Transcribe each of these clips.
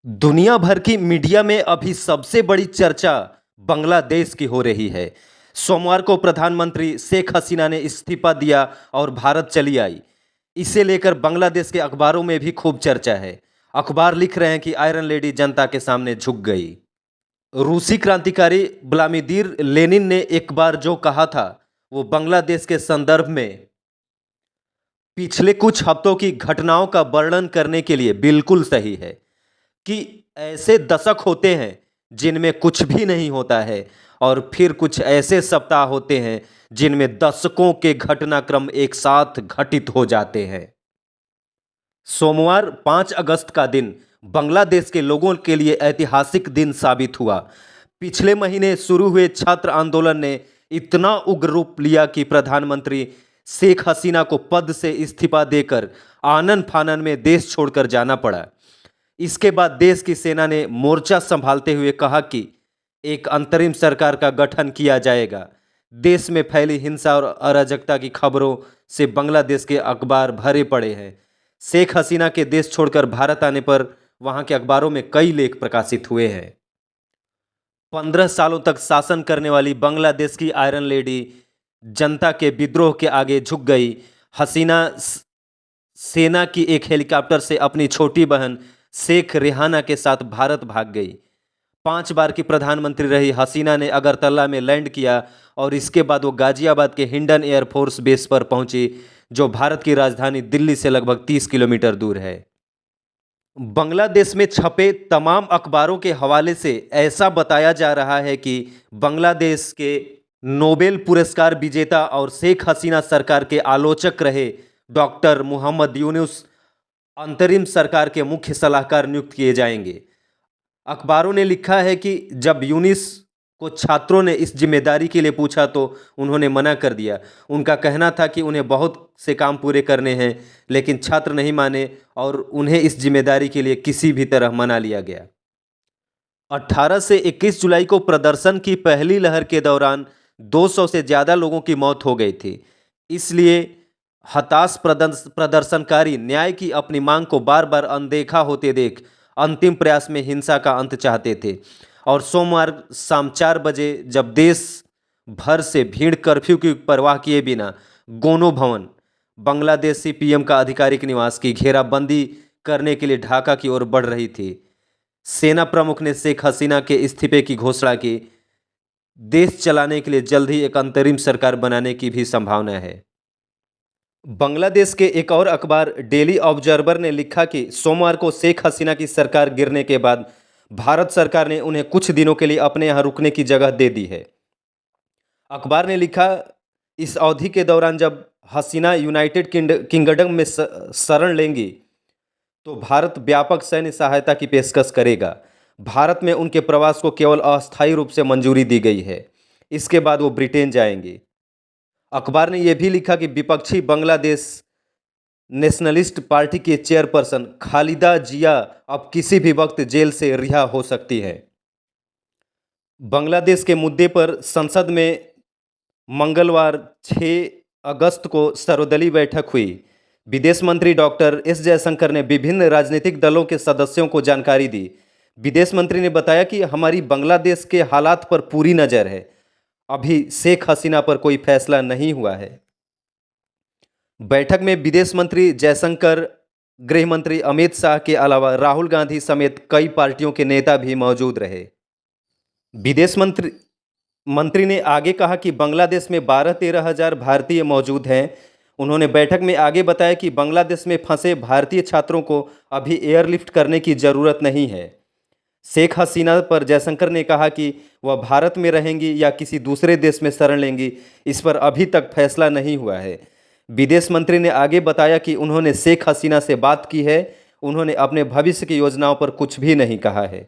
दुनिया भर की मीडिया में अभी सबसे बड़ी चर्चा बांग्लादेश की हो रही है। सोमवार को प्रधानमंत्री शेख हसीना ने इस्तीफा दिया और भारत चली आई। इसे लेकर बांग्लादेश के अखबारों में भी खूब चर्चा है। अखबार लिख रहे हैं कि आयरन लेडी जनता के सामने झुक गई। रूसी क्रांतिकारी व्लादिमीर लेनिन ने एक बार जो कहा था वो बांग्लादेश के संदर्भ में पिछले कुछ हफ्तों की घटनाओं का वर्णन करने के लिए बिल्कुल सही है कि ऐसे दशक होते हैं जिनमें कुछ भी नहीं होता है और फिर कुछ ऐसे सप्ताह होते हैं जिनमें दशकों के घटनाक्रम एक साथ घटित हो जाते हैं। सोमवार 5 अगस्त का दिन बांग्लादेश के लोगों के लिए ऐतिहासिक दिन साबित हुआ। पिछले महीने शुरू हुए छात्र आंदोलन ने इतना उग्र रूप लिया कि प्रधानमंत्री शेख हसीना को पद से इस्तीफा देकर आनन फानन में देश छोड़कर जाना पड़ा। इसके बाद देश की सेना ने मोर्चा संभालते हुए कहा कि एक अंतरिम सरकार का गठन किया जाएगा। देश में फैली हिंसा और अराजकता की खबरों से बांग्लादेश के अखबार भरे पड़े हैं। शेख हसीना के देश छोड़कर भारत आने पर वहां के अखबारों में कई लेख प्रकाशित हुए हैं। 15 सालों तक शासन करने वाली बांग्लादेश की आयरन लेडी जनता के विद्रोह के आगे झुक गई। हसीना सेना की एक हेलीकॉप्टर से अपनी छोटी बहन शेख रेहाना के साथ भारत भाग गई। 5 बार की प्रधानमंत्री रही हसीना ने अगरतला में लैंड किया और इसके बाद वो गाजियाबाद के हिंडन एयरफोर्स बेस पर पहुंची, जो भारत की राजधानी दिल्ली से लगभग 30 किलोमीटर दूर है। बांग्लादेश में छपे तमाम अखबारों के हवाले से ऐसा बताया जा रहा है कि बांग्लादेश के नोबेल पुरस्कार विजेता और शेख हसीना सरकार के आलोचक रहे डॉक्टर मोहम्मद यूनुस अंतरिम सरकार के मुख्य सलाहकार नियुक्त किए जाएंगे। अखबारों ने लिखा है कि जब यूनुस को छात्रों ने इस जिम्मेदारी के लिए पूछा तो उन्होंने मना कर दिया। उनका कहना था कि उन्हें बहुत से काम पूरे करने हैं, लेकिन छात्र नहीं माने और उन्हें इस जिम्मेदारी के लिए किसी भी तरह मना लिया गया। 18 से 21 जुलाई को प्रदर्शन की पहली लहर के दौरान 200 से ज़्यादा लोगों की मौत हो गई थी। इसलिए हताश प्रदर्शनकारी न्याय की अपनी मांग को बार बार अनदेखा होते देख अंतिम प्रयास में हिंसा का अंत चाहते थे और सोमवार शाम 4 बजे जब देश भर से भीड़ कर्फ्यू की परवाह किए बिना गोनो भवन, बांग्लादेशी पीएम का आधिकारिक निवास की घेराबंदी करने के लिए ढाका की ओर बढ़ रही थी, सेना प्रमुख ने शेख हसीना के इस्तीफे की घोषणा की। देश चलाने के लिए जल्द ही एक अंतरिम सरकार बनाने की भी संभावना है। बांग्लादेश के एक और अखबार डेली ऑब्जर्वर ने लिखा कि सोमवार को शेख हसीना की सरकार गिरने के बाद भारत सरकार ने उन्हें कुछ दिनों के लिए अपने यहाँ रुकने की जगह दे दी है। अखबार ने लिखा, इस अवधि के दौरान जब हसीना यूनाइटेड किंगडम में शरण लेंगी तो भारत व्यापक सैन्य सहायता की पेशकश करेगा। भारत में उनके प्रवास को केवल अस्थायी रूप से मंजूरी दी गई है। इसके बाद वो ब्रिटेन जाएंगे। अखबार ने यह भी लिखा कि विपक्षी बांग्लादेश नेशनलिस्ट पार्टी के चेयरपर्सन खालिदा जिया अब किसी भी वक्त जेल से रिहा हो सकती है। बांग्लादेश के मुद्दे पर संसद में मंगलवार 6 अगस्त को सर्वदलीय बैठक हुई। विदेश मंत्री डॉक्टर एस जयशंकर ने विभिन्न राजनीतिक दलों के सदस्यों को जानकारी दी। विदेश मंत्री ने बताया कि हमारी बांग्लादेश के हालात पर पूरी नज़र है। अभी शेख हसीना पर कोई फैसला नहीं हुआ है। बैठक में विदेश मंत्री जयशंकर, गृह मंत्री अमित शाह के अलावा राहुल गांधी समेत कई पार्टियों के नेता भी मौजूद रहे। विदेश मंत्री ने आगे कहा कि बांग्लादेश में 12-13 हज़ार भारतीय मौजूद हैं। उन्होंने बैठक में आगे बताया कि बांग्लादेश में फंसे भारतीय छात्रों को अभी एयरलिफ्ट करने की ज़रूरत नहीं है। शेख हसीना पर जयशंकर ने कहा कि वह भारत में रहेंगी या किसी दूसरे देश में शरण लेंगी, इस पर अभी तक फैसला नहीं हुआ है। विदेश मंत्री ने आगे बताया कि उन्होंने शेख हसीना से बात की है। उन्होंने अपने भविष्य की योजनाओं पर कुछ भी नहीं कहा है।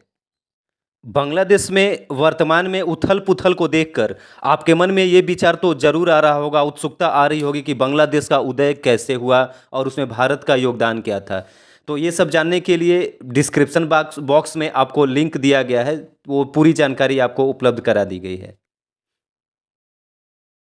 बांग्लादेश में वर्तमान में उथल पुथल को देखकर आपके मन में ये विचार तो जरूर आ रहा होगा, उत्सुकता आ रही होगी कि बांग्लादेश का उदय कैसे हुआ और उसमें भारत का योगदान क्या था। तो ये सब जानने के लिए डिस्क्रिप्शन बॉक्स में आपको लिंक दिया गया है, वो पूरी जानकारी आपको उपलब्ध करा दी गई है।